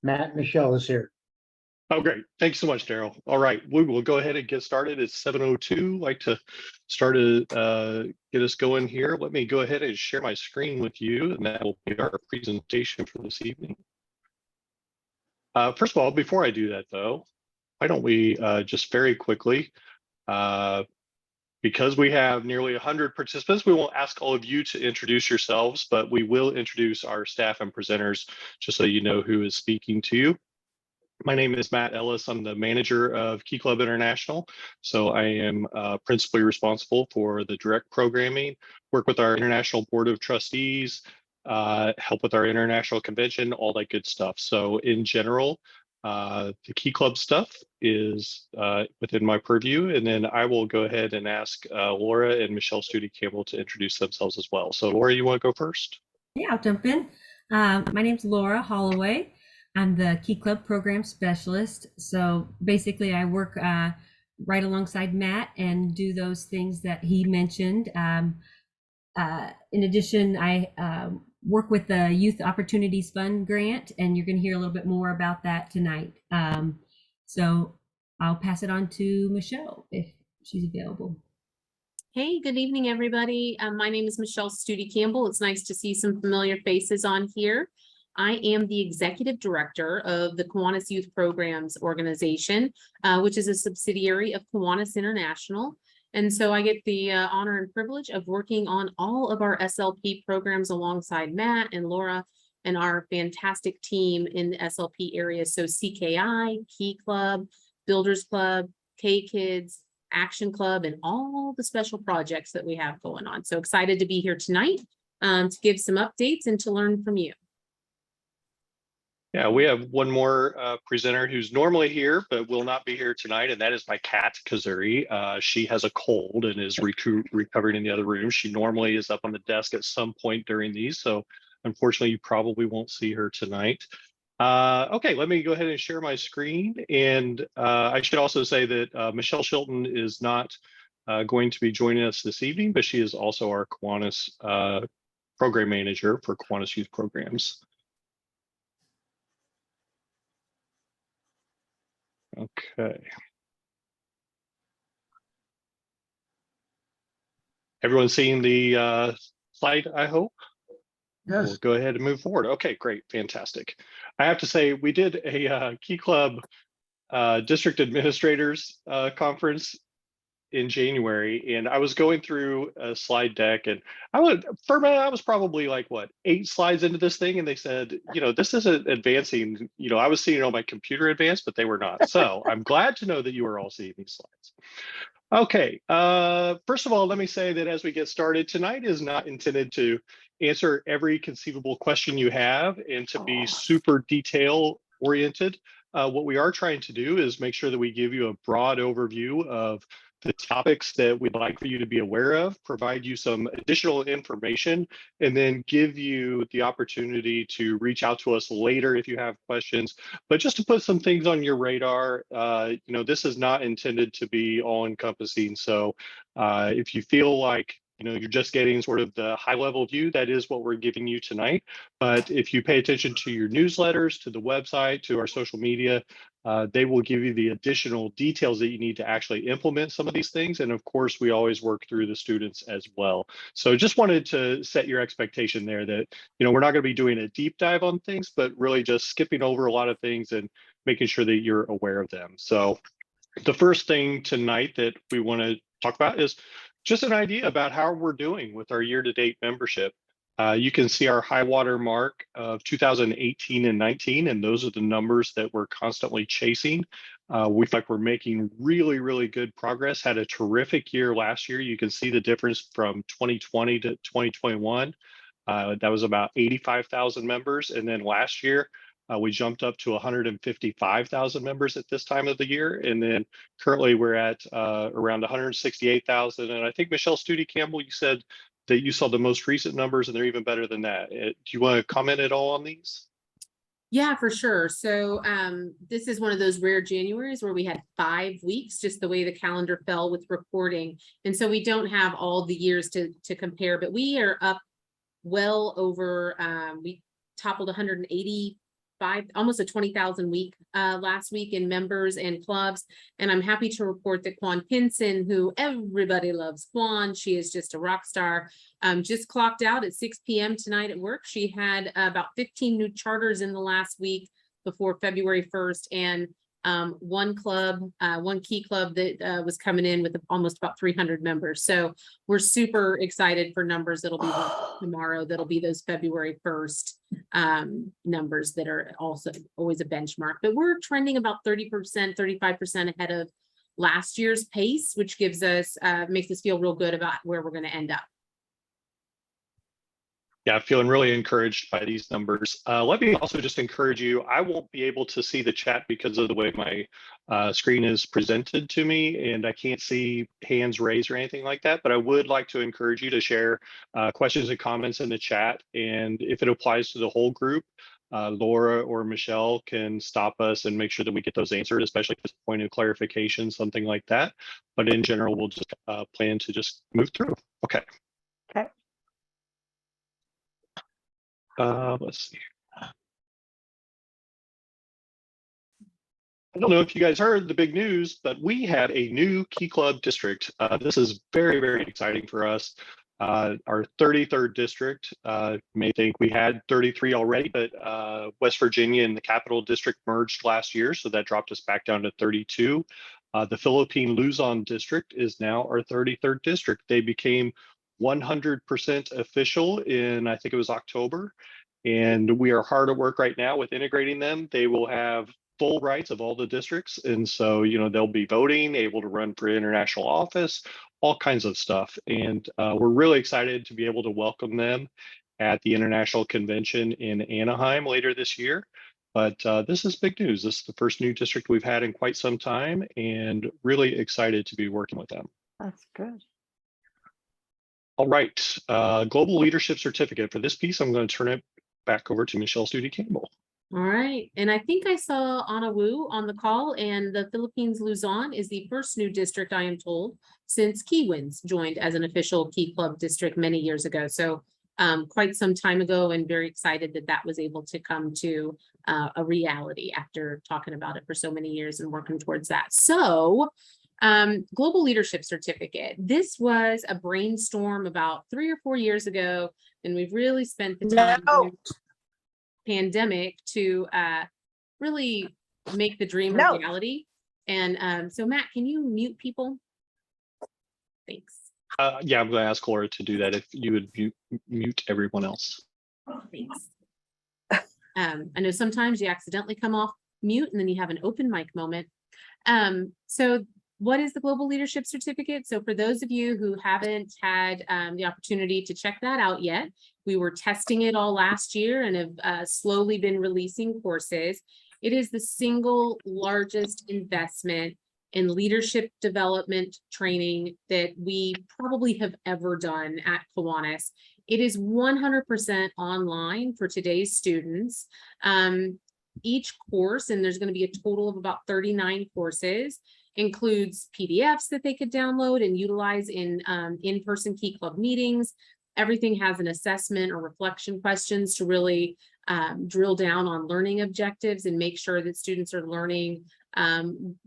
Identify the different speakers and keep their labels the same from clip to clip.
Speaker 1: Matt, Michelle is here.
Speaker 2: Oh, great. Thanks so much, Daryl. All right, we will go ahead and get started. It's 7:02. Like to start to get us going here. Let me go ahead and share my screen with you, and that will be our presentation for this evening. First of all, before I do that, though, why don't we just very quickly, because we have nearly 100 participants, we won't ask all of you to introduce yourselves, but we will introduce our staff and presenters just so you know who is speaking to you. My name is Matt Ellis. I'm the manager of Key Club International. So I am principally responsible for the direct programming, work with our international board of trustees, help with our international convention, all that good stuff. So in general, the Key Club stuff is within my purview. And then I will go ahead and ask Laura and Michelle Studi Campbell to introduce themselves as well. So Laura, you want to go first?
Speaker 3: Yeah, I'll jump in. My name's Laura Holloway. I'm the Key Club Program Specialist. So basically I work right alongside Matt and do those things that he mentioned. In addition, I work with the Youth Opportunities Fund grant, and you're going to hear a little bit more about that tonight. So I'll pass it on to Michelle if she's available.
Speaker 4: Hey, good evening, everybody. My name is Michelle Studi Campbell. It's nice to see some familiar faces on here. I am the executive director of the Kiwanis Youth Programs Organization, which is a subsidiary of Kiwanis International. And so I get the honor and privilege of working on all of our SLP programs alongside Matt and Laura and our fantastic team in the SLP area. So CKI, Key Club, Builders Club, K Kids, Action Club, and all the special projects that we have going on. So excited to be here tonight to give some updates and to learn from you.
Speaker 2: Yeah, we have one more presenter who's normally here, but will not be here tonight, and that is my cat, Kazuri. She has a cold and is recovering in the other room. She normally is up on the desk at some point during these, so unfortunately, you probably won't see her tonight. Okay, let me go ahead and share my screen. And I should also say that Michelle Shilton is not going to be joining us this evening, but she is also our Kiwanis program manager for Kiwanis Youth Programs. Okay. Everyone seeing the slide, I hope?
Speaker 1: Yes.
Speaker 2: We'll go ahead and move forward. Okay, great, fantastic. I have to say, we did a Key Club District Administrators Conference in January, and I was going through a slide deck, and I was probably like, what, 8 slides into this thing, and they said, this isn't advancing. I was seeing it on my computer advance, but they were not. So I'm glad to know that you are all seeing these slides. Okay, first of all, let me say that as we get started, tonight is not intended to answer every conceivable question you have and to be super detail oriented. What we are trying to do is make sure that we give you a broad overview of the topics that we'd like for you to be aware of, provide you some additional information, and then give you the opportunity to reach out to us later if you have questions. But just to put some things on your radar, this is not intended to be all-encompassing. So if you feel like you're just getting sort of the high level view, that is what we're giving you tonight. But if you pay attention to your newsletters, to the website, to our social media, they will give you the additional details that you need to actually implement some of these things. And of course, we always work through the students as well. So just wanted to set your expectation there that, we're not going to be doing a deep dive on things, but really just skipping over a lot of things and making sure that you're aware of them. So the first thing tonight that we want to talk about is just an idea about how we're doing with our year-to-date membership. You can see our high water mark of 2018 and 19, and those are the numbers that we're constantly chasing. We feel like we're making really, really good progress. Had a terrific year last year. You can see the difference from 2020 to 2021. That was about 85,000 members. And then last year, we jumped up to 155,000 members at this time of the year. And then currently we're at around 168,000. And I think Michelle Studi Campbell, you said that you saw the most recent numbers and they're even better than that. Do you want to comment at all on these?
Speaker 4: Yeah, for sure. So this is one of those rare Januaries where we had 5 weeks, just the way the calendar fell with reporting. And so we don't have all the years to compare, but we are up well over, we toppled 180 almost a 20,000 week last week in members and clubs. And I'm happy to report that Quan Pinson, who everybody loves Quan, she is just a rock star, just clocked out at 6 p.m. tonight at work. She had about 15 new charters in the last week before February 1st. And one key club that was coming in with almost about 300 members. So we're super excited for numbers that'll be tomorrow. That'll be those February 1st numbers that are also always a benchmark. But we're trending about 30%, 35% ahead of last year's pace, which gives us makes us feel real good about where we're going to end up.
Speaker 2: Yeah, feeling really encouraged by these numbers. Let me also just encourage you, I won't be able to see the chat because of the way my screen is presented to me, and I can't see hands raised or anything like that, but I would like to encourage you to share questions and comments in the chat. And if it applies to the whole group, Laura or Michelle can stop us and make sure that we get those answered, especially if it's a point of clarification, something like that. But in general, we'll just plan to just move through. Okay.
Speaker 5: Okay.
Speaker 2: Let's see. I don't know if you guys heard the big news, but we have a new Key Club district. This is very, very exciting for us. Our 33rd district, you may think we had 33 already, but West Virginia and the Capital District merged last year, so that dropped us back down to 32. The Philippine Luzon district is now our 33rd district. They became 100% official in, I think it was October, and we are hard at work right now with integrating them. They will have full rights of all the districts, and so they'll be voting, able to run for international office, all kinds of stuff. And we're really excited to be able to welcome them at the International Convention in Anaheim later this year. But this is big news. This is the first new district we've had in quite some time, and really excited to be working with them.
Speaker 5: That's good.
Speaker 2: All right, Global Leadership Certificate. For this piece, I'm going to turn it back over to Michelle Studi Campbell.
Speaker 4: All right. And I think I saw Anna Wu on the call, and the Philippines Luzon is the first new district, I am told, since Kiwins joined as an official Key Club district many years ago. So quite some time ago, and very excited that that was able to come to a reality after talking about it for so many years and working towards that. So Global Leadership Certificate. This was a brainstorm about 3 or 4 years ago, and we've really spent the time during the pandemic to really make the dream a reality. And so Matt, can you mute people? Thanks.
Speaker 2: Yeah, I'm going to ask Laura to do that if you would mute everyone else.
Speaker 4: Thanks. I know sometimes you accidentally come off mute and then you have an open mic moment. So what is the Global Leadership Certificate? So for those of you who haven't had the opportunity to check that out yet, we were testing it all last year and have slowly been releasing courses. It is the single largest investment in leadership development training that we probably have ever done at Kiwanis. It is 100% online for today's students. Each course, and there's going to be a total of about 39 courses, includes PDFs that they could download and utilize in in-person Key Club meetings. Everything has an assessment or reflection questions to really drill down on learning objectives and make sure that students are learning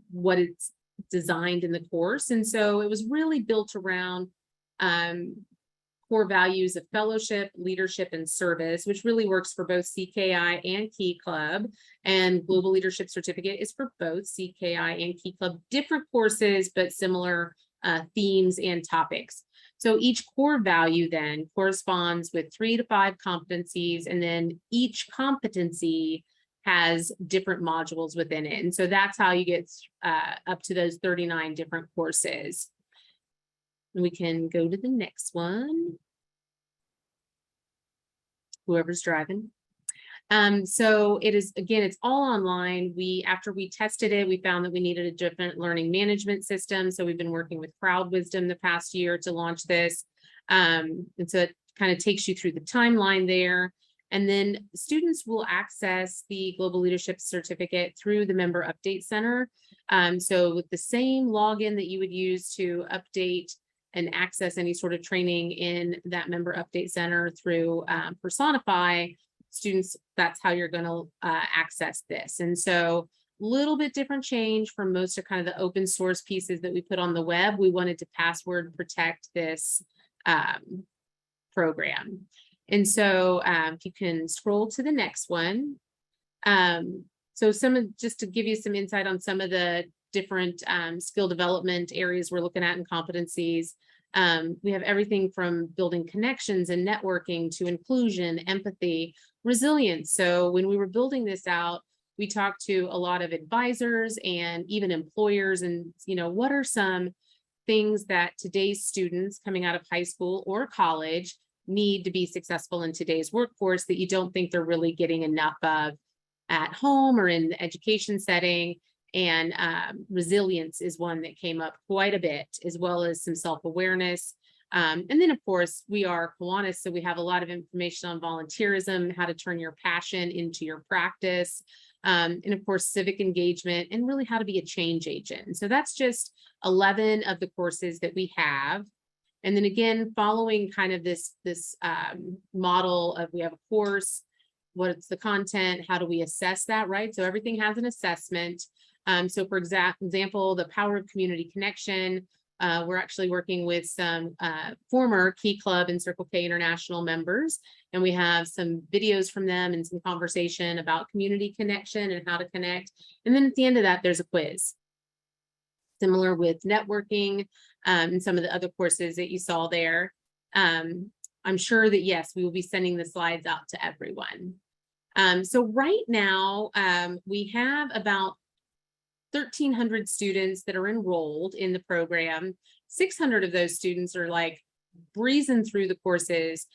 Speaker 4: what it's designed in the course. And so it was really built around core values of fellowship, leadership, and service, which really works for both CKI and Key Club. And Global Leadership Certificate is for both CKI and Key Club, different courses, but similar themes and topics. So each core value then corresponds with 3 to 5 competencies, and then each competency has different modules within it. And so that's how you get up to those 39 different courses. We can go to the next one. Whoever's driving. So it is, again, it's all online. After we tested it, we found that we needed a different learning management system. So we've been working with Crowd Wisdom the past year to launch this. And so it kind of takes you through the timeline there. And then students will access the Global Leadership Certificate through the Member Update Center. So with the same login that you would use to update and access any sort of training in that Member Update Center through Personify, students, that's how you're going to access this. And so little bit different change from most of kind of the open source pieces that we put on the web. We wanted to password protect this program. And so if you can scroll to the next one. So just to give you some insight on some of the different skill development areas we're looking at and competencies. We have everything from building connections and networking to inclusion, empathy, resilience. So when we were building this out, we talked to a lot of advisors and even employers, and what are some things that today's students coming out of high school or college need to be successful in today's workforce that you don't think they're really getting enough of at home or in the education setting. And resilience is one that came up quite a bit, as well as some self-awareness. And then, of course, we are Kiwanis, so we have a lot of information on volunteerism, how to turn your passion into your practice, and of course, civic engagement, and really how to be a change agent. And so that's just 11 of the courses that we have. And then again, following kind of this model of, we have a course, what's the content, how do we assess that, right? So everything has an assessment. So for example, the power of community connection, we're actually working with some former Key Club and Circle K International members, and we have some videos from them and some conversation about community connection and how to connect. And then at the end of that, there's a quiz. Similar with networking and some of the other courses that you saw there. I'm sure that, yes, we will be sending the slides out to everyone. So right now, we have about 1,300 students that are enrolled in the program. 600 of those students are like breezing through the courses.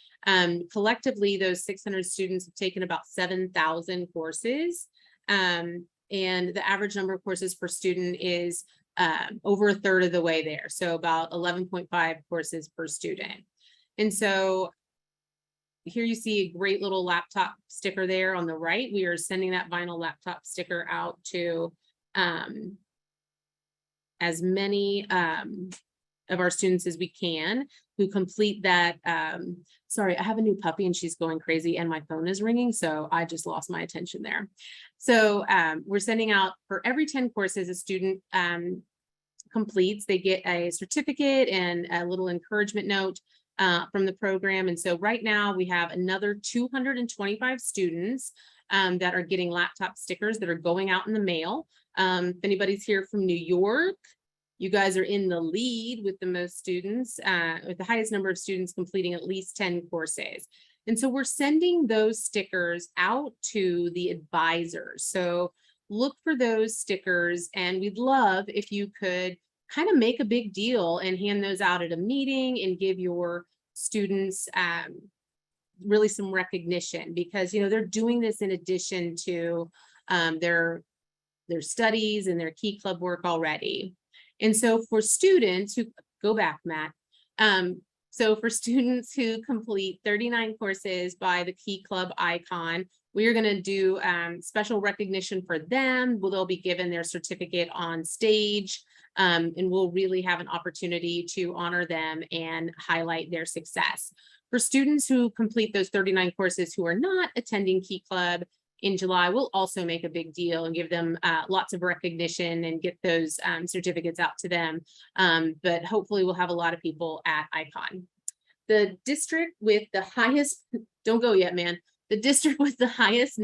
Speaker 4: Collectively, those 600 students have taken about 7,000 courses. And the average number of courses per student is over a third of the way there. So about 11.5 courses per student. And so here you see a great little laptop sticker there on the right. We are sending that vinyl laptop sticker out to as many of our students as we can who complete that. Sorry, I have a new puppy and she's going crazy and my phone is ringing, so I just lost my attention there. So we're sending out, for every 10 courses a student completes, they get a certificate and a little encouragement note from the program. And so right now we have another 225 students that are getting laptop stickers that are going out in the mail. If anybody's here from New York, you guys are in the lead with the most students, with the highest number of students completing at least 10 courses. And so we're sending those stickers out to the advisors. So look for those stickers, and we'd love if you could kind of make a big deal and hand those out at a meeting and give your students really some recognition, because they're doing this in addition to their studies and their Key Club work already. And so for students who go back, Matt, so for students who complete 39 courses by the Key Club icon, we are going to do special recognition for them. They'll be given their certificate on stage, and we'll really have an opportunity to honor them and highlight their success. For students who complete those 39 courses who are not attending Key Club in July, we'll also make a big deal and give them lots of recognition and get those certificates out to them. But hopefully we'll have a lot of people at Icon. The district with the highest, don't go yet, man. The district with the highest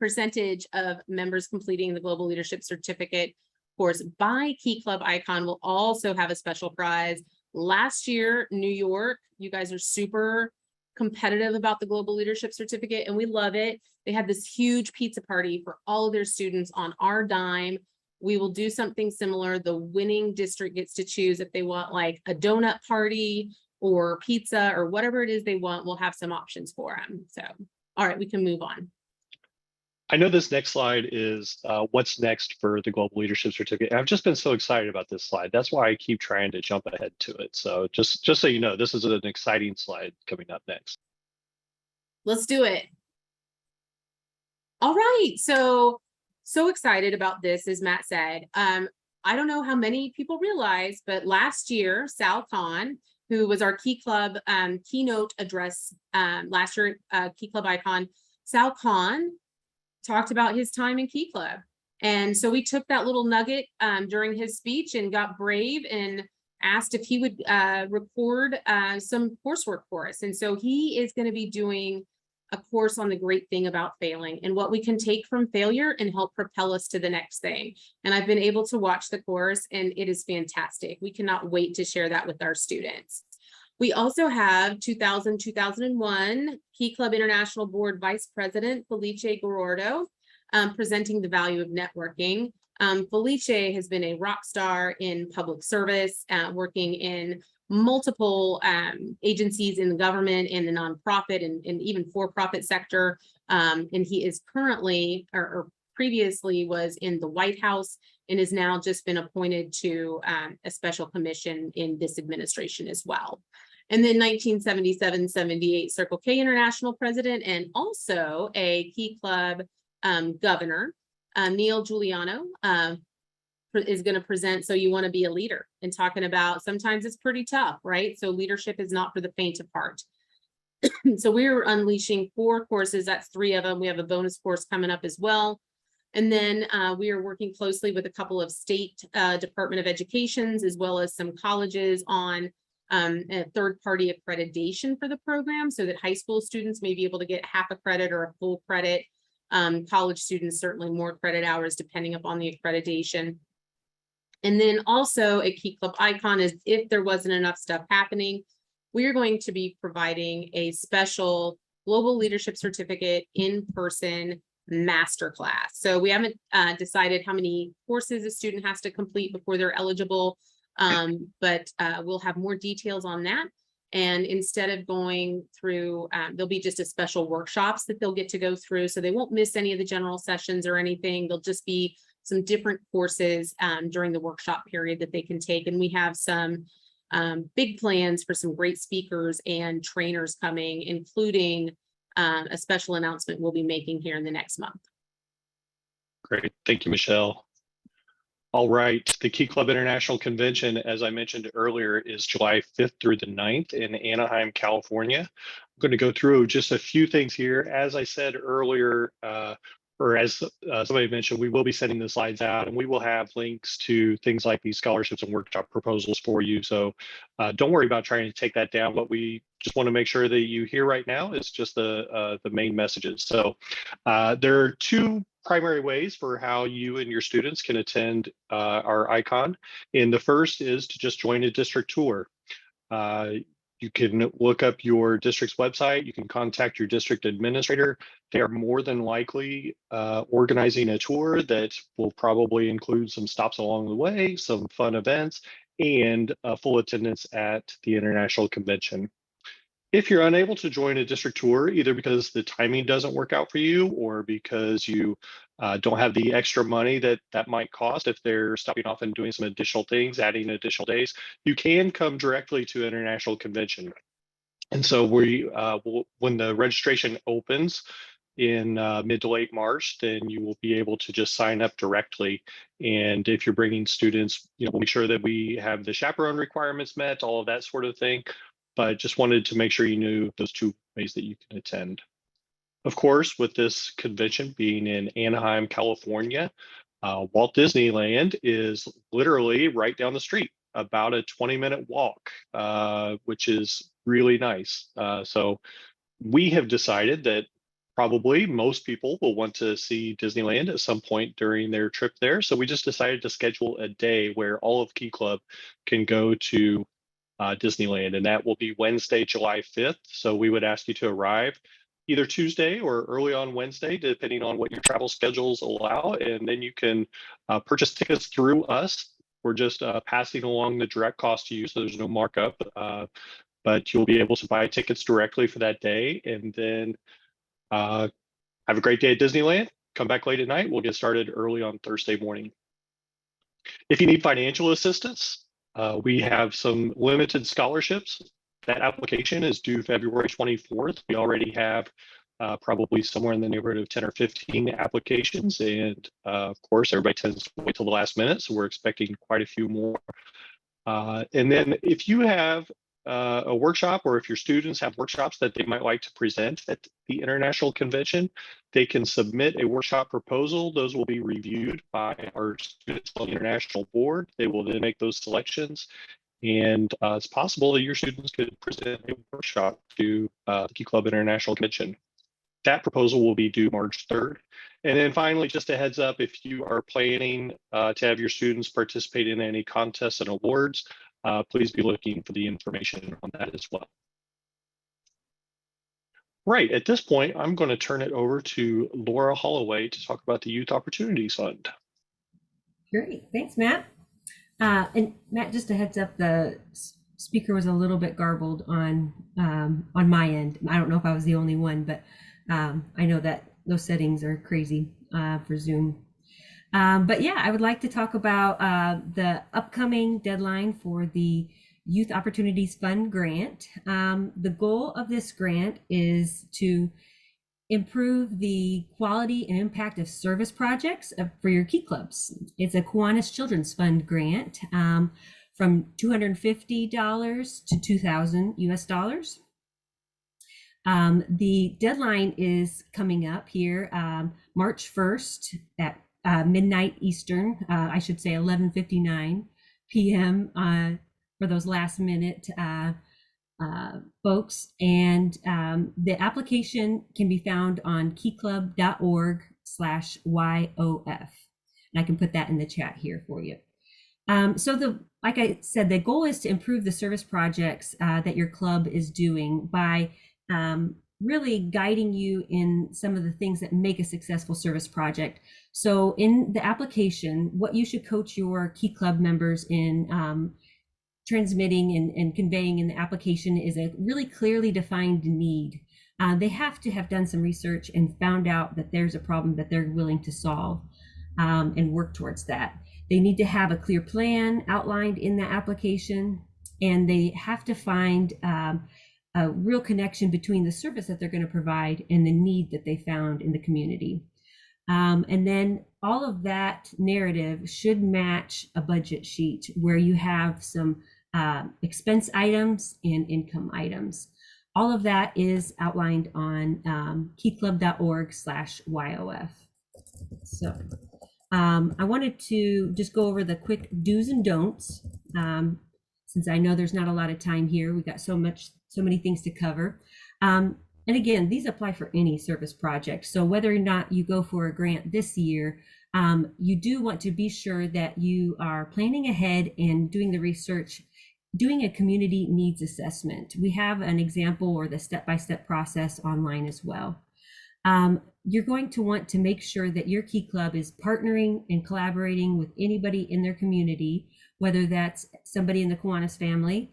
Speaker 4: percentage of members completing the Global Leadership Certificate course by Key Club Icon will also have a special prize. Last year, New York, you guys are super competitive about the Global Leadership Certificate, and we love it. They had this huge pizza party for all of their students on our dime. We will do something similar. The winning district gets to choose if they want like a donut party or pizza or whatever it is they want. We'll have some options for them. So, all right, we can move on.
Speaker 2: I know this next slide is what's next for the Global Leadership Certificate. I've just been so excited about this slide. That's why I keep trying to jump ahead to it. So just so you know, this is an exciting slide coming up next.
Speaker 4: Let's do it. All right, so excited about this, as Matt said. I don't know how many people realize, but last year, Sal Khan, who was our Key Club keynote address last year, Key Club Icon, Sal Khan talked about his time in Key Club. And so we took that little nugget during his speech and got brave and asked if he would record some coursework for us. And so he is going to be doing a course on the great thing about failing and what we can take from failure and help propel us to the next thing. And I've been able to watch the course and it is fantastic. We cannot wait to share that with our students. We also have 2000-2001 Key Club International Board Vice President Felice Gorordo presenting the value of networking. Felice has been a rock star in public service, working in multiple agencies in the government and the nonprofit and even for-profit sector. And he is currently, or previously was in the White House and has now just been appointed to a special commission in this administration as well. And then 1977-78 Circle K International President and also a Key Club governor, Neil Giuliano, is going to present So You Want to Be a Leader, and talking about sometimes it's pretty tough, right? So leadership is not for the faint of heart. So we're unleashing 4 courses. That's 3 of them. We have a bonus course coming up as well. And then we are working closely with a couple of state Department of Educations as well as some colleges on a third-party accreditation for the program so that high school students may be able to get half a credit or a full credit. College students, certainly more credit hours depending upon the accreditation. And then also a Key Club icon is if there wasn't enough stuff happening, we are going to be providing a special Global Leadership Certificate in-person masterclass. So we haven't decided how many courses a student has to complete before they're eligible, but we'll have more details on that. And instead of going through, there'll be just a special workshops that they'll get to go through. So they won't miss any of the general sessions or anything. They'll just be some different courses during the workshop period that they can take. And we have some big plans for some great speakers and trainers coming, including a special announcement we'll be making here in the next month.
Speaker 2: Great. Thank you, Michelle. All right. The Key Club International Convention, as I mentioned earlier, is July 5th through the 9th in Anaheim, California. I'm going to go through just a few things here. As I said earlier, or as somebody mentioned, we will be sending the slides out and we will have links to things like these scholarships and workshop proposals for you. So don't worry about trying to take that down. What we just want to make sure that you hear right now is just the main messages. So there are 2 primary ways for how you and your students can attend our icon. And the first is to just join a district tour. You can look up your district's website. You can contact your district administrator. They are more than likely organizing a tour that will probably include some stops along the way, some fun events, and full attendance at the International Convention. If you're unable to join a district tour, either because the timing doesn't work out for you or because you don't have the extra money that might cost if they're stopping off and doing some additional things, adding additional days, you can come directly to International Convention. And so when the registration opens in mid to late March, then you will be able to just sign up directly. And if you're bringing students, we'll make sure that we have the chaperone requirements met, all of that sort of thing. But just wanted to make sure you knew those 2 ways that you can attend. Of course, with this convention being in Anaheim, California, Walt Disneyland is literally right down the street, about a 20-minute walk, which is really nice. So we have decided that probably most people will want to see Disneyland at some point during their trip there. So we just decided to schedule a day where all of Key Club can go to Disneyland, and that will be Wednesday, July 5th. So we would ask you to arrive either Tuesday or early on Wednesday, depending on what your travel schedules allow. And then you can purchase tickets through us. We're just passing along the direct cost to you, so there's no markup. But you'll be able to buy tickets directly for that day, and then have a great day at Disneyland. Come back late at night. We'll get started early on Thursday morning. If you need financial assistance, we have some limited scholarships. That application is due February 24th. We already have probably somewhere in the neighborhood of 10 or 15 applications. And of course, everybody tends to wait till the last minute. So we're expecting quite a few more. And then if you have a workshop, or if your students have workshops that they might like to present at the International Convention, they can submit a workshop proposal. Those will be reviewed by our students on the International Board. They will then make those selections. And it's possible that your students could present a workshop to the Key Club International Convention. That proposal will be due March 3rd. And then finally, just a heads up, if you are planning to have your students participate in any contests and awards, please be looking for the information on that as well. Right, at this point, I'm going to turn it over to Laura Holloway to talk about the Youth Opportunities Fund.
Speaker 3: Great, thanks, Matt. And Matt, just a heads up, the speaker was a little bit garbled on my end. I don't know if I was the only one, but I know that those settings are crazy for Zoom. But yeah, I would like to talk about the upcoming deadline for the Youth Opportunities Fund grant. The goal of this grant is to improve the quality and impact of service projects for your Key Clubs. It's a Kiwanis Children's Fund grant from $250 to $2,000 US. The deadline is coming up here, March 1st at midnight Eastern, I should say 11:59 p.m. For those last minute folks. And the application can be found on keyclub.org/YOF. And I can put that in the chat here for you. Like I said, the goal is to improve the service projects that your club is doing by really guiding you in some of the things that make a successful service project. So in the application, what you should coach your Key Club members in transmitting and conveying in the application is a really clearly defined need. They have to have done some research and found out that there's a problem that they're willing to solve and work towards that. They need to have a clear plan outlined in the application, and they have to find a real connection between the service that they're going to provide and the need that they found in the community. And then all of that narrative should match a budget sheet where you have some expense items and income items. All of that is outlined on keyclub.org/YOF. So I wanted to just go over the quick do's and don'ts. Since I know there's not a lot of time here, we got so many things to cover. And again, these apply for any service project. So whether or not you go for a grant this year, you do want to be sure that you are planning ahead and doing the research, doing a community needs assessment. We have an example or the step-by-step process online as well. You're going to want to make sure that your Key Club is partnering and collaborating with anybody in their community, whether that's somebody in the Kiwanis family,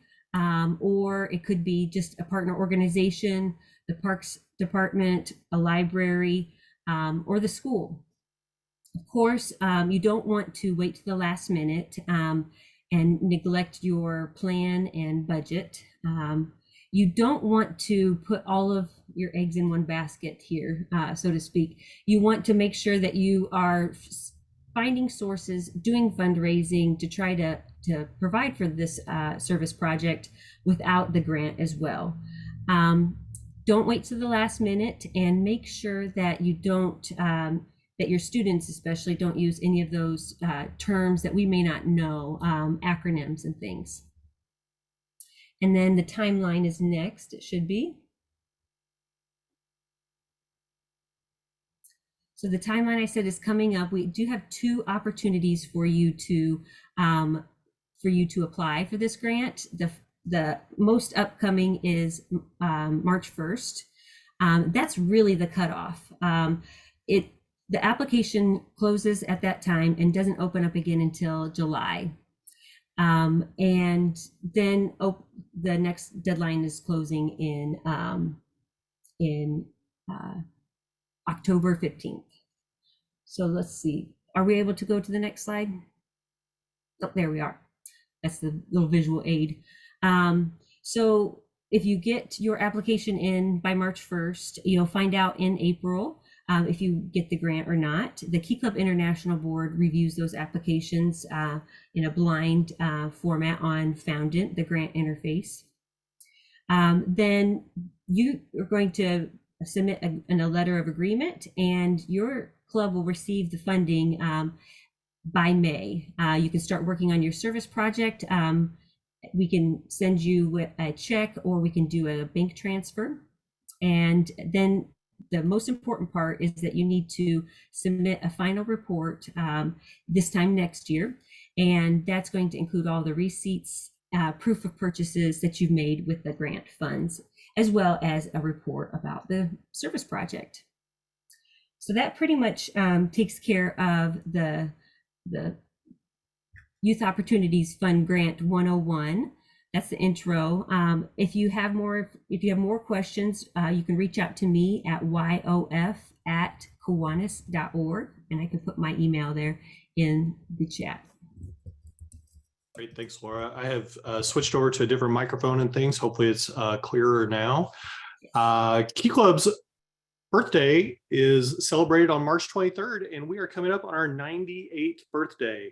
Speaker 3: or it could be just a partner organization, the Parks Department, a library, or the school. Of course, you don't want to wait to the last minute and neglect your plan and budget. You don't want to put all of your eggs in one basket here, so to speak. You want to make sure that you are finding sources, doing fundraising to try to provide for this service project without the grant as well. Don't wait to the last minute, and make sure that you don't, that your students especially don't use any of those terms that we may not know, acronyms and things. And then the timeline is next, it should be. So the timeline I said is coming up. We do have 2 opportunities for you to apply for this grant. The most upcoming is March 1st. That's really the cutoff. The application closes at that time and doesn't open up again until July. And then the next deadline is closing in October 15th. So let's see, are we able to go to the next slide? Oh, there we are. That's the little visual aid. So if you get your application in by March 1st, you'll find out in April if you get the grant or not. The Key Club International Board reviews those applications in a blind format on Foundant, the grant interface. Then you are going to submit a letter of agreement, and your club will receive the funding by May. You can start working on your service project. We can send you a check, or we can do a bank transfer. And then the most important part is that you need to submit a final report this time next year. And that's going to include all the receipts, proof of purchases that you've made with the grant funds, as well as a report about the service project. So that pretty much takes care of the Youth Opportunities Fund Grant 101. That's the intro. If you have more questions, you can reach out to me at yof@kiwanis.org, and I can put my email there in the chat.
Speaker 2: Great, thanks, Laura. I have switched over to a different microphone and things. Hopefully it's clearer now. Key Club's birthday is celebrated on March 23rd, and we are coming up on our 98th birthday.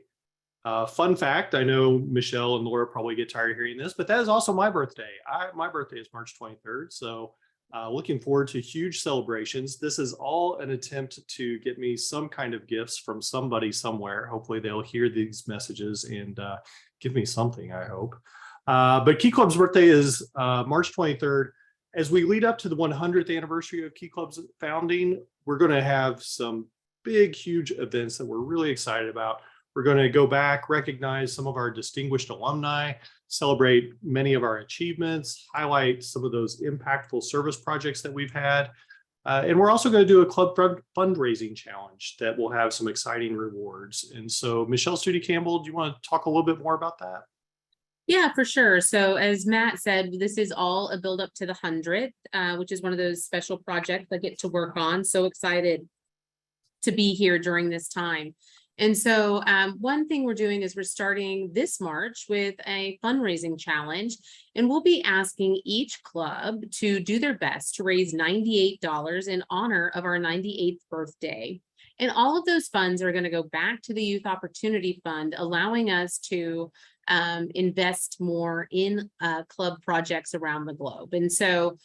Speaker 2: Fun fact, I know Michelle and Laura probably get tired of hearing this, but that is also my birthday. My birthday is March 23rd, so looking forward to huge celebrations. This is all an attempt to get me some kind of gifts from somebody somewhere. Hopefully they'll hear these messages and give me something, I hope. But Key Club's birthday is March 23rd. As we lead up to the 100th anniversary of Key Club's founding, we're going to have some big, huge events that we're really excited about. We're going to go back, recognize some of our distinguished alumni, celebrate many of our achievements, highlight some of those impactful service projects that we've had. And we're also going to do a club fundraising challenge that will have some exciting rewards. And so, Michelle Studi Campbell, do you want to talk a little bit more about that?
Speaker 4: Yeah, for sure. So as Matt said, this is all a build up to the 100th, which is one of those special projects I get to work on. So excited to be here during this time. And so one thing we're doing is we're starting this March with a fundraising challenge, and we'll be asking each club to do their best to raise $98 in honor of our 98th birthday. And all of those funds are going to go back to the Youth Opportunity Fund, allowing us to invest more in club projects around the globe. And so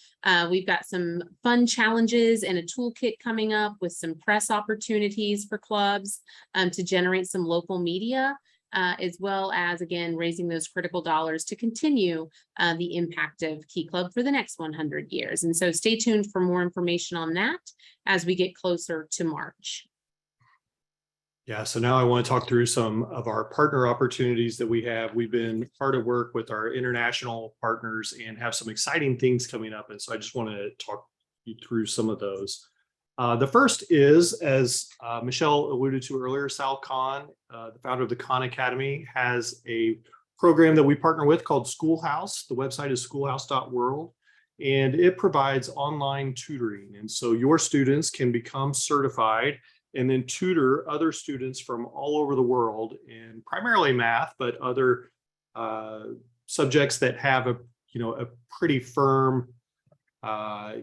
Speaker 4: we've got some fun challenges and a toolkit coming up with some press opportunities for clubs to generate some local media, as well as, again, raising those critical dollars to continue the impact of Key Club for the next 100 years. And so stay tuned for more information on that as we get closer to March.
Speaker 2: Yeah, so now I want to talk through some of our partner opportunities that we have. We've been hard at work with our international partners and have some exciting things coming up. And so I just want to talk you through some of those. The first is, as Michelle alluded to earlier, Sal Khan, the founder of the Khan Academy, has a program that we partner with called Schoolhouse. The website is schoolhouse.world, and it provides online tutoring. And so your students can become certified and then tutor other students from all over the world in primarily math, but other subjects that have a pretty firm,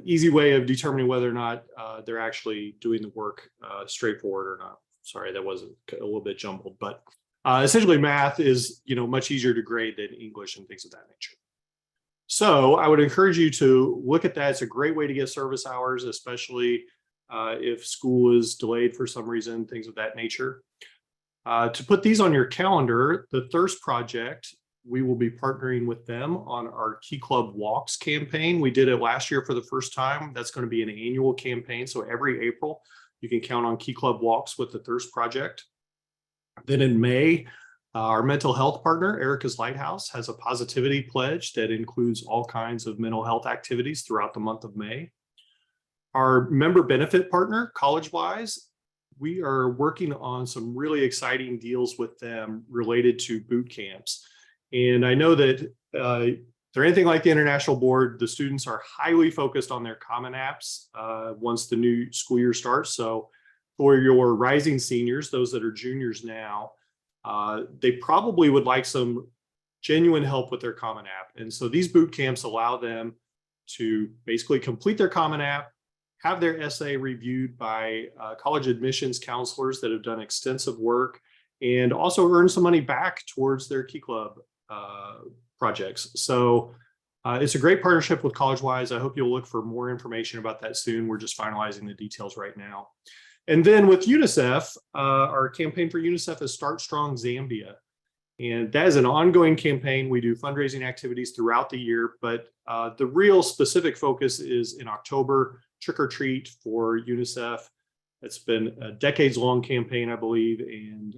Speaker 2: easy way of determining whether or not they're actually doing the work straightforward or not. Sorry, that wasn't a little bit jumbled, but essentially math is much easier to grade than English and things of that nature. So I would encourage you to look at that. It's a great way to get service hours, especially if school is delayed for some reason, things of that nature. To put these on your calendar, the Thirst Project, we will be partnering with them on our Key Club Walks campaign. We did it last year for the first time. That's going to be an annual campaign. So every April, you can count on Key Club Walks with the Thirst Project. Then in May, our mental health partner, Erica's Lighthouse, has a positivity pledge that includes all kinds of mental health activities throughout the month of May. Our member benefit partner, CollegeWise, we are working on some really exciting deals with them related to boot camps. And I know that if they're anything like the International Board, the students are highly focused on their Common Apps once the new school year starts. So for your rising seniors, those that are juniors now, they probably would like some genuine help with their Common App. And so these boot camps allow them to basically complete their Common App, have their essay reviewed by college admissions counselors that have done extensive work, and also earn some money back towards their Key Club projects. So It's a great partnership with CollegeWise. I hope you'll look for more information about that soon. We're just finalizing the details right now. And then with UNICEF, our campaign for UNICEF is Start Strong Zambia. And that is an ongoing campaign. We do fundraising activities throughout the year, but the real specific focus is in October, Trick or Treat for UNICEF. It's been a decades-long campaign, I believe, and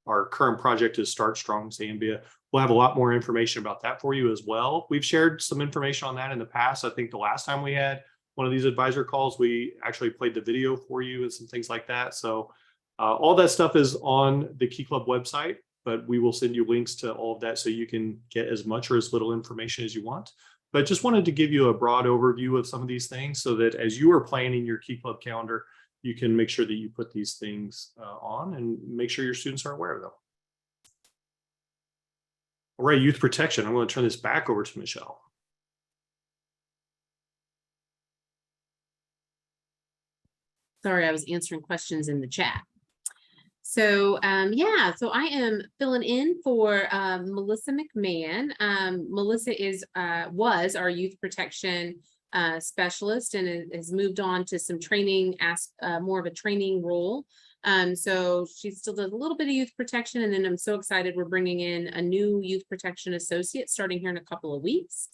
Speaker 2: our current project is Start Strong Zambia. We'll have a lot more information about that for you as well. We've shared some information on that in the past. I think the last time we had one of these advisor calls, we actually played the video for you and some things like that. So all that stuff is on the Key Club website, but we will send you links to all of that so you can get as much or as little information as you want. But just wanted to give you a broad overview of some of these things so that as you are planning your Key Club calendar, you can make sure that you put these things on and make sure your students are aware of them. All right, youth protection. I'm going to turn this back over to Michelle.
Speaker 4: Sorry, I was answering questions in the chat. So yeah, so I am filling in for Melissa McMahon. Melissa was our youth protection specialist and has moved on to some training, more of a training role. So she still does a little bit of youth protection, and then I'm so excited we're bringing in a new youth protection associate starting here in a couple of weeks,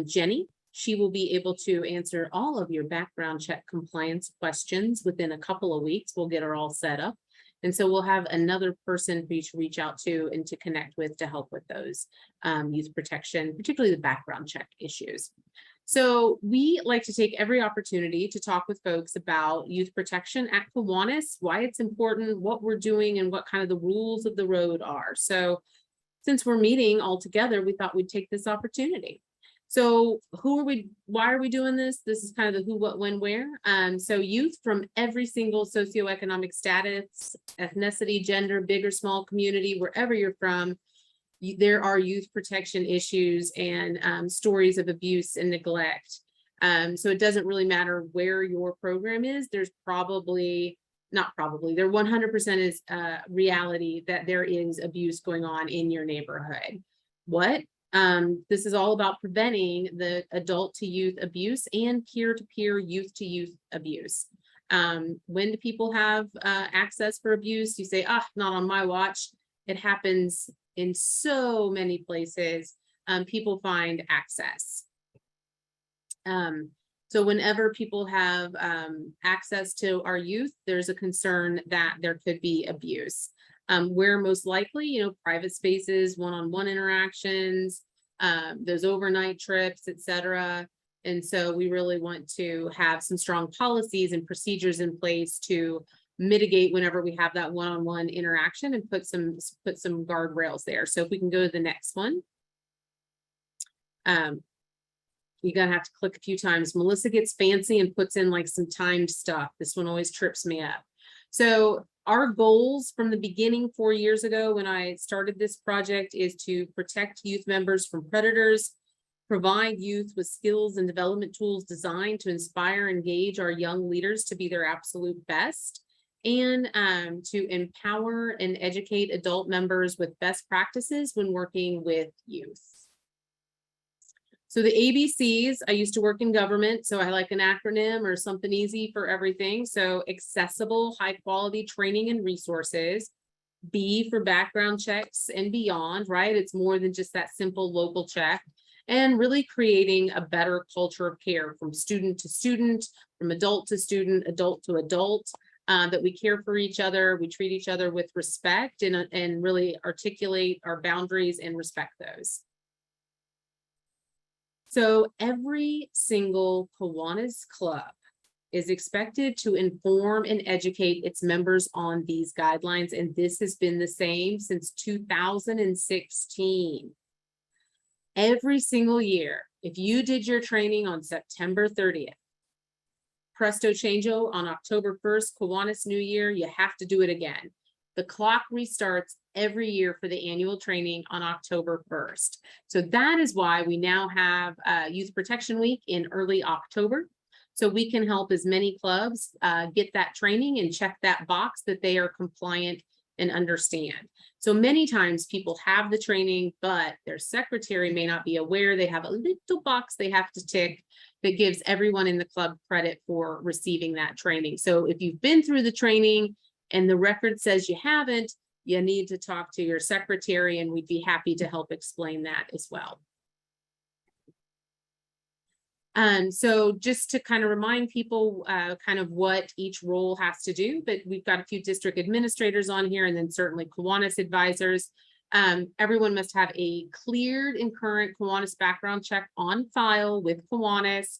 Speaker 4: Jenny. She will be able to answer all of your background check compliance questions within a couple of weeks. We'll get her all set up. And so we'll have another person for you to reach out to and to connect with to help with those youth protection, particularly the background check issues. So we like to take every opportunity to talk with folks about youth protection at Kiwanis, why it's important, what we're doing, and what kind of the rules of the road are. So since we're meeting all together, we thought we'd take this opportunity. So why are we doing this? This is kind of the who, what, when, where. So youth from every single socioeconomic status, ethnicity, gender, big or small community, wherever you're from, there are youth protection issues and stories of abuse and neglect. So it doesn't really matter where your program is. There's there 100% is reality that there is abuse going on in your neighborhood. This is all about preventing the adult to youth abuse and peer to peer, youth to youth abuse. When do people have access for abuse? You say, not on my watch. It happens in so many places. People find access. So whenever people have access to our youth, there's a concern that there could be abuse. Where most likely, private spaces, one-on-one interactions, those overnight trips, etc. And so we really want to have some strong policies and procedures in place to mitigate whenever we have that one-on-one interaction and put some guardrails there. So if we can go to the next one. You're gonna have to click a few times. Melissa gets fancy and puts in like some timed stuff. This one always trips me up. So our goals from the beginning 4 years ago when I started this project is to protect youth members from predators, provide youth with skills and development tools designed to inspire and engage our young leaders to be their absolute best, and to empower and educate adult members with best practices when working with youth. So the ABCs, I used to work in government, so I like an acronym or something easy for everything. So accessible, high quality training and resources. B for background checks and beyond, right? It's more than just that simple local check. And really creating a better culture of care from student to student, from adult to student, adult to adult, that we care for each other, we treat each other with respect and really articulate our boundaries and respect those. So every single Kiwanis club is expected to inform and educate its members on these guidelines, and this has been the same since 2016. Every single year, if you did your training on September 30th, presto changeo on October 1st, Kiwanis New Year, you have to do it again. The clock restarts every year for the annual training on October 1st. So that is why we now have Youth Protection Week in early October. So we can help as many clubs get that training and check that box that they are compliant and understand. So many times people have the training, but their secretary may not be aware. They have a little box they have to tick that gives everyone in the club credit for receiving that training. So if you've been through the training and the record says you haven't, you need to talk to your secretary, and we'd be happy to help explain that as well. So just to kind of remind people kind of what each role has to do, but we've got a few district administrators on here, and then certainly Kiwanis advisors. Everyone must have a cleared and current Kiwanis background check on file with Kiwanis.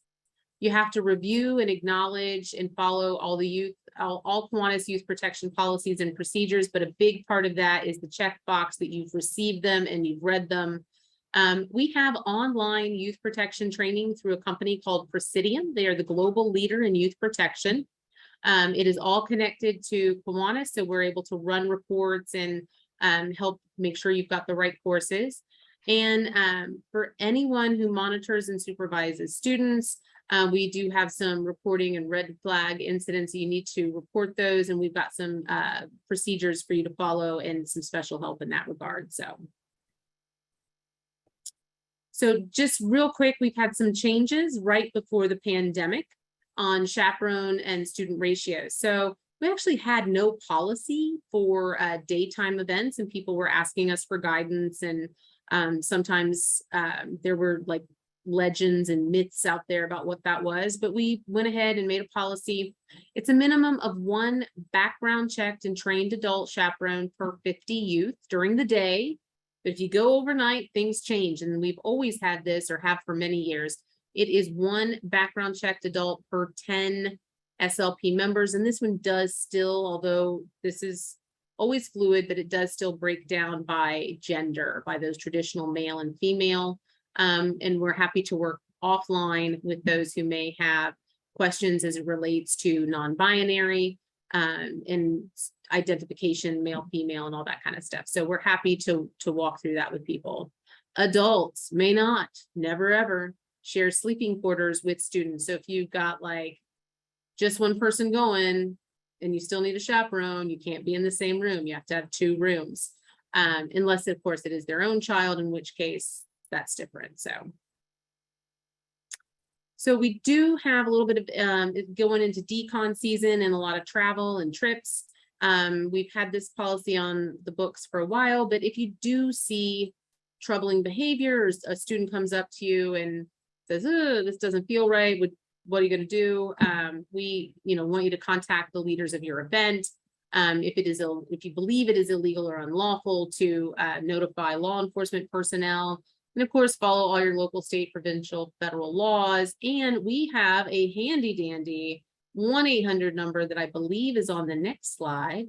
Speaker 4: You have to review and acknowledge and follow all Kiwanis youth protection policies and procedures, but a big part of that is the checkbox that you've received them and you've read them. We have online youth protection training through a company called Presidium. They are the global leader in youth protection. It is all connected to Kiwanis, so we're able to run reports and help make sure you've got the right courses. And for anyone who monitors and supervises students, we do have some reporting and red flag incidents. You need to report those, and we've got some procedures for you to follow and some special help in that regard. So just real quick, we've had some changes right before the pandemic on chaperone and student ratios. So we actually had no policy for daytime events, and people were asking us for guidance. And sometimes there were like legends and myths out there about what that was, but we went ahead and made a policy. It's a minimum of 1 background checked and trained adult chaperone per 50 youth during the day. But if you go overnight, things change. And we've always had this, or have for many years. It is 1 background checked adult per 10 SLP members. And this one does still, although this is always fluid, but it does still break down by gender, by those traditional male and female. And we're happy to work offline with those who may have questions as it relates to non-binary and identification, male, female, and all that kind of stuff. So we're happy to walk through that with people. Adults may not, never ever, share sleeping quarters with students. So if you've got like just one person going and you still need a chaperone, you can't be in the same room. You have to have 2 rooms, unless of course it is their own child, in which case that's different. So we do have a little bit of going into decon season and a lot of travel and trips. We've had this policy on the books for a while, but if you do see troubling behavior, or a student comes up to you and says, this doesn't feel right, what are you going to do? We want you to contact the leaders of your event. If you believe it is illegal or unlawful, to notify law enforcement personnel. And of course, follow all your local, state, provincial, federal laws. And we have a handy dandy 1-800 number that I believe is on the next slide.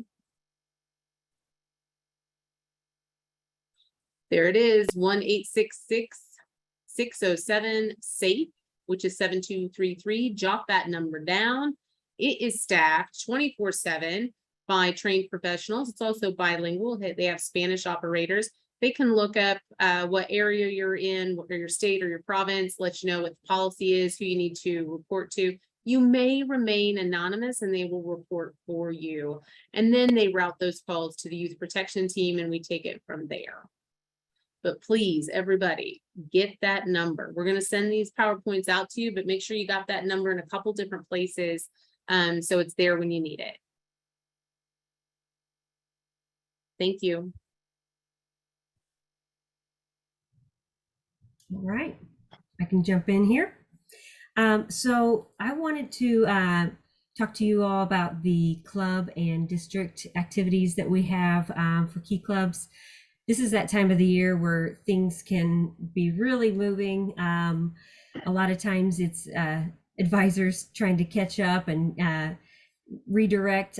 Speaker 4: There it is, 1-866-607-SAFE, which is 7233. Jot that number down. It is staffed 24/7 by trained professionals. It's also bilingual. They have Spanish operators. They can look up what area you're in, what your state or your province, let you know what the policy is, who you need to report to. You may remain anonymous and they will report for you. And then they route those calls to the youth protection team and we take it from there. But please, everybody, get that number. We're going to send these PowerPoints out to you, but make sure you got that number in a couple different places so it's there when you need it. Thank you.
Speaker 3: All right, I can jump in here. So I wanted to talk to you all about the club and district activities that we have for Key Clubs. This is that time of the year where things can be really moving. A lot of times it's advisors trying to catch up and redirect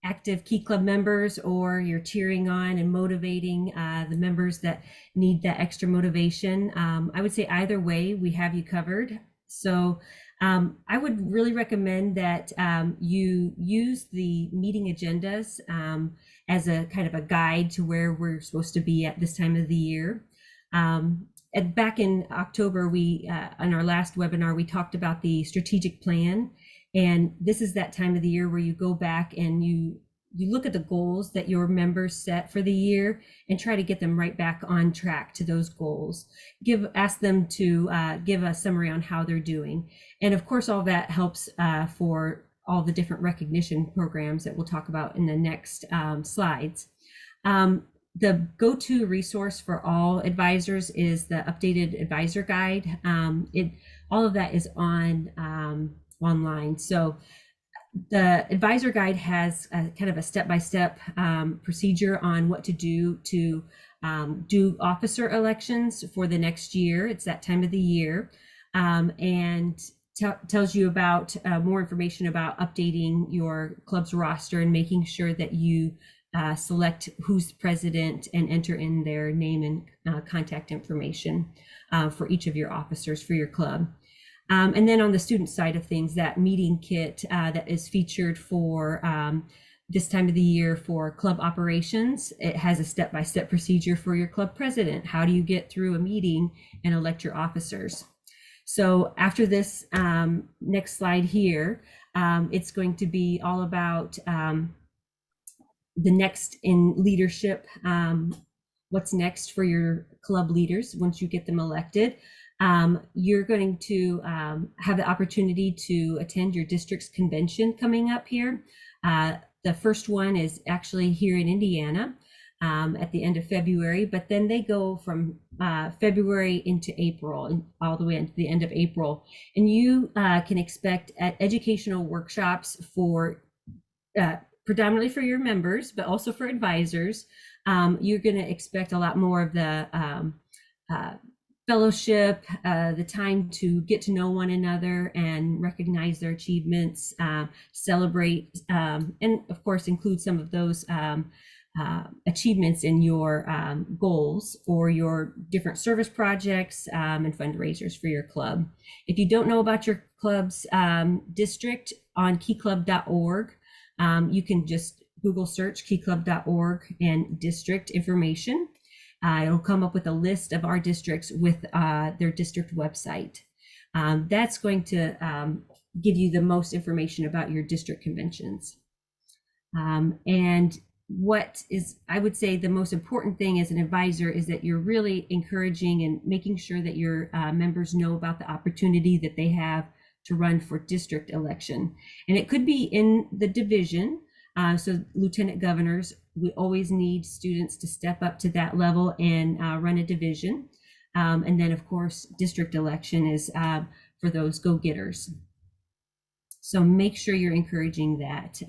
Speaker 3: active Key Club members, or you're cheering on and motivating the members that need that extra motivation. I would say either way, we have you covered. So I would really recommend that you use the meeting agendas as a kind of a guide to where we're supposed to be at this time of the year. Back in October, we on our last webinar, we talked about the strategic plan. And this is that time of the year where you go back and you you look at the goals that your members set for the year and try to get them right back on track to those goals. Ask them to give a summary on how they're doing. And of course, all that helps for all the different recognition programs that we'll talk about in the next slides. The go-to resource for all advisors is the updated advisor guide. All of that is on online. So the advisor guide has kind of a step-by-step procedure on what to do officer elections for the next year. It's that time of the year, and tells you about more information about updating your club's roster and making sure that you select who's president and enter in their name and contact information for each of your officers for your club. And then on the student side of things, that meeting kit that is featured for this time of the year for club operations, it has a step-by-step procedure for your club president. How do you get through a meeting and elect your officers? So after this next slide here, it's going to be all about the next in leadership, what's next for your club leaders once you get them elected. You're going to have the opportunity to attend your district's convention coming up here. The first one is actually here in Indiana at the end of February, but then they go from February into April and all the way into the end of April. And you can expect educational workshops for predominantly for your members, but also for advisors. You're going to expect a lot more of the fellowship, the time to get to know one another and recognize their achievements, celebrate, and of course include some of those achievements in your goals for your different service projects and fundraisers for your club. If you don't know about your club's district, on keyclub.org, you can just Google search keyclub.org and district information. It'll come up with a list of our districts with their district website. That's going to give you the most information about your district conventions. And what is, I would say, the most important thing as an advisor is that you're really encouraging and making sure that your members know about the opportunity that they have to run for district election. And it could be in the division. So lieutenant governors, we always need students to step up to that level and run a division. And then of course, district election is for those go-getters. So make sure you're encouraging that.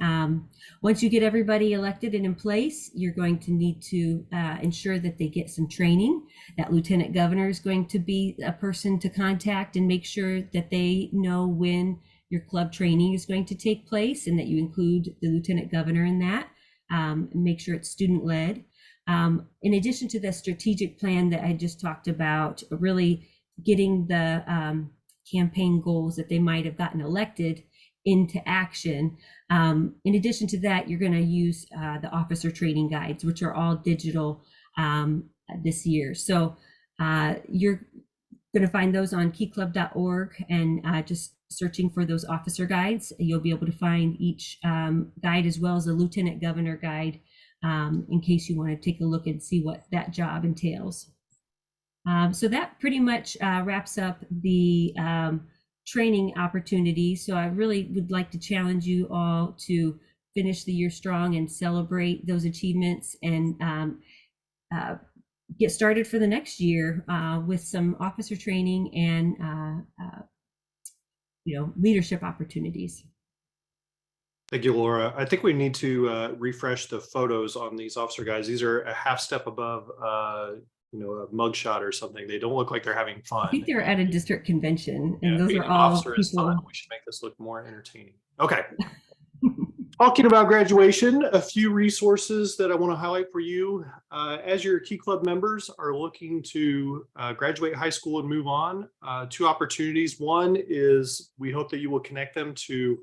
Speaker 3: Once you get everybody elected and in place, you're going to need to ensure that they get some training. That lieutenant governor is going to be a person to contact and make sure that they know when your club training is going to take place and that you include the lieutenant governor in that. And make sure it's student-led. In addition to the strategic plan that I just talked about, really getting the campaign goals that they might have gotten elected into action. In addition to that, you're going to use the officer training guides, which are all digital this year. So you're going to find those on keyclub.org and just searching for those officer guides. You'll be able to find each guide as well as a lieutenant governor guide in case you want to take a look and see what that job entails. So that pretty much wraps up the training opportunity. So I really would like to challenge you all to finish the year strong and celebrate those achievements and get started for the next year with some officer training and leadership opportunities.
Speaker 2: Thank you, Laura. I think we need to refresh the photos on these officer guys. These are a half step above a mugshot or something. They don't look like they're having fun.
Speaker 3: I think they're at a district convention, and those
Speaker 2: being
Speaker 3: are
Speaker 2: an
Speaker 3: all
Speaker 2: officer is
Speaker 3: people.
Speaker 2: fun. We should make this look more entertaining. Okay. Talking about graduation, a few resources that I want to highlight for you. As your Key Club members are looking to graduate high school and move on, two opportunities. One is we hope that you will connect them to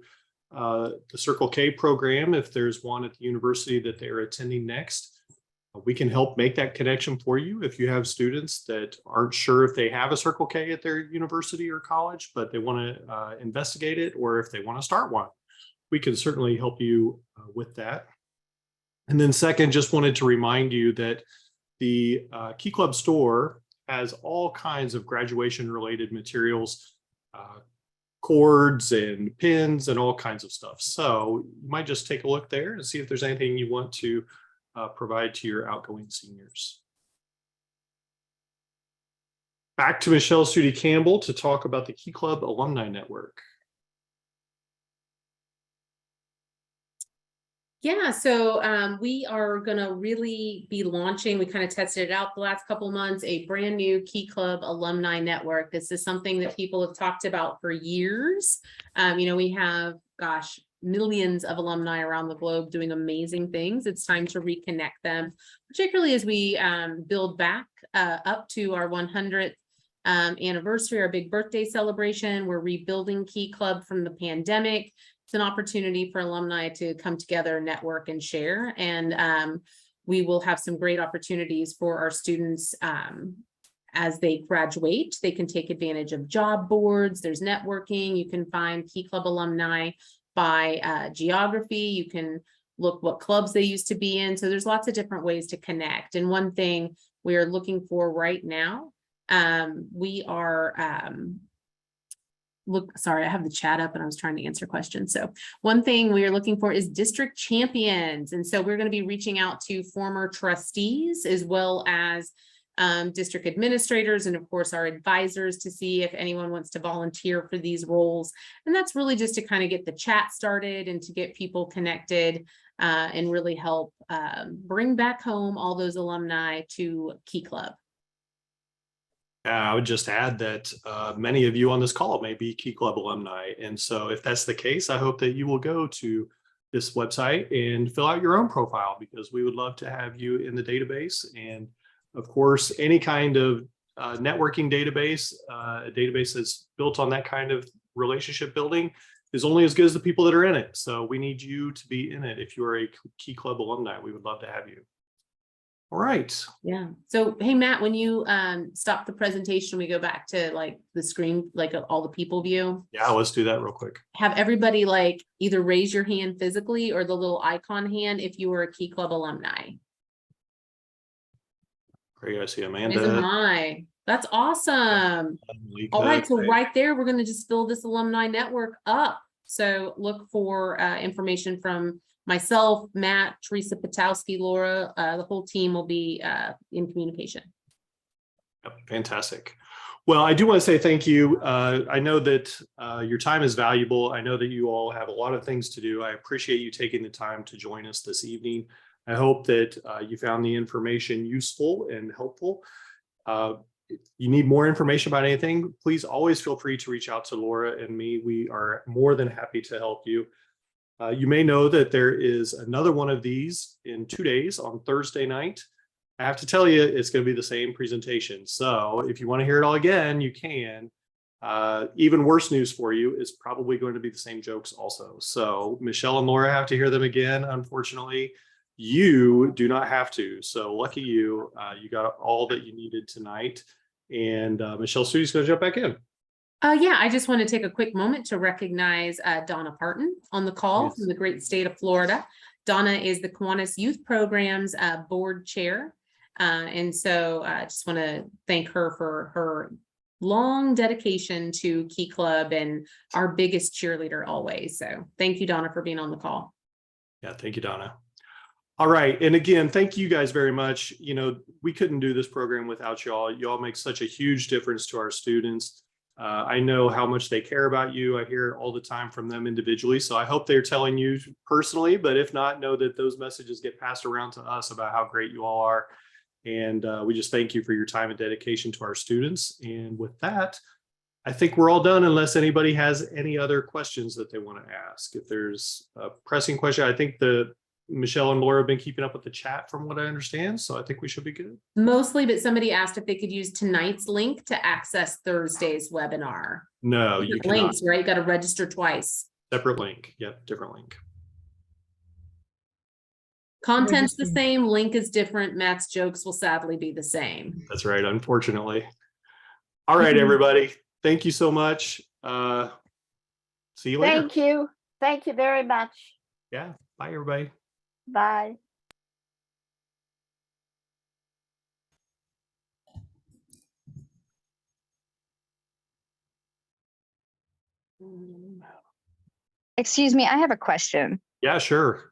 Speaker 2: the Circle K program if there's one at the university that they're attending next. We can help make that connection for you if you have students that aren't sure if they have a Circle K at their university or college, but they want to investigate it, or if they want to start one. We can certainly help you with that. And then second, just wanted to remind you that the Key Club store has all kinds of graduation related materials, cords and pins and all kinds of stuff. So you might just take a look there and see if there's anything you want to provide to your outgoing seniors. Back to Michelle Studi Campbell to talk about the Key Club Alumni Network.
Speaker 4: Yeah, so we are going to really be launching, we kind of tested it out the last couple months, a brand new Key Club Alumni Network. This is something that people have talked about for years. We have, gosh, millions of alumni around the globe doing amazing things. It's time to reconnect them, particularly as we build back up to our 100th anniversary, our big birthday celebration. We're rebuilding Key Club from the pandemic. It's an opportunity for alumni to come together, network, and share. And we will have some great opportunities for our students as they graduate. They can take advantage of job boards. There's networking. You can find Key Club alumni by geography. You can look what clubs they used to be in. So there's lots of different ways to connect. And one thing we are looking for right now, we are sorry, I have the chat up and I was trying to answer questions. So one thing we are looking for is district champions. And so we're going to be reaching out to former trustees as well as district administrators and of course our advisors to see if anyone wants to volunteer for these roles. And that's really just to kind of get the chat started and to get people connected and really help bring back home all those alumni to Key Club.
Speaker 2: I would just add that many of you on this call may be Key Club alumni. And so if that's the case, I hope that you will go to this website and fill out your own profile because we would love to have you in the database. And of course, any kind of networking database, a database that's built on that kind of relationship building is only as good as the people that are in it. So we need you to be in it. If you are a Key Club alumni, we would love to have you. All right.
Speaker 4: Yeah. So, hey, Matt, when you stop the presentation, we go back to like the screen, like all the people view.
Speaker 2: Yeah, let's do that real quick.
Speaker 4: Have everybody like either raise your hand physically or the little icon hand if you were a Key Club alumni.
Speaker 2: Great. I see
Speaker 4: Raise
Speaker 2: Amanda.
Speaker 4: them high. That's awesome. All right. So right there, we're going to just fill this alumni network up. So look for information from myself, Matt, Teresa Patowski, Laura, the whole team will be in communication.
Speaker 2: Yep, fantastic. Well, I do want to say thank you. I know that your time is valuable. I know that you all have a lot of things to do. I appreciate you taking the time to join us this evening. I hope that you found the information useful and helpful. If you need more information about anything, please always feel free to reach out to Laura and me. We are more than happy to help you. You may know that there is another one of these in 2 days on Thursday night. I have to tell you, it's going to be the same presentation. So if you want to hear it all again, you can. Even worse news for you is probably going to be the same jokes also. So Michelle and Laura have to hear them again. Unfortunately, you do not have to. So lucky you, you got all that you needed tonight. And Michelle Studi's going to jump back in.
Speaker 4: Yeah, I just want to take a quick moment to recognize Donna Parton on the call
Speaker 2: Yes.
Speaker 4: from the great state of Florida. Donna is the Kiwanis Youth Programs board chair. And so I just want to thank her for her long dedication to Key Club and our biggest cheerleader always. So thank you, Donna, for being on the call.
Speaker 2: Yeah, thank you, Donna. All right. And again, thank you guys very much. You know, we couldn't do this program without y'all. Y'all make such a huge difference to our students. I know how much they care about you. I hear it all the time from them individually. So I hope they're telling you personally, but if not, know that those messages get passed around to us about how great you all are. And we just thank you for your time and dedication to our students. And with that, I think we're all done unless anybody has any other questions that they want to ask. If there's a pressing question, I think Michelle and Laura have been keeping up with the chat from what I understand. So I think we should be good.
Speaker 4: Mostly, but somebody asked if they could use tonight's link to access Thursday's webinar.
Speaker 2: No, you cannot.
Speaker 4: Links, right? You got to register twice.
Speaker 2: Separate link. Yep, different link.
Speaker 4: Content's the same, link is different. Matt's jokes will sadly be the same.
Speaker 2: That's right, unfortunately. All right, everybody. Thank you so much. See you later.
Speaker 5: Thank you. Thank you very much.
Speaker 2: Yeah. Bye, everybody.
Speaker 5: Bye. Excuse me, I have a question.
Speaker 2: Yeah, sure.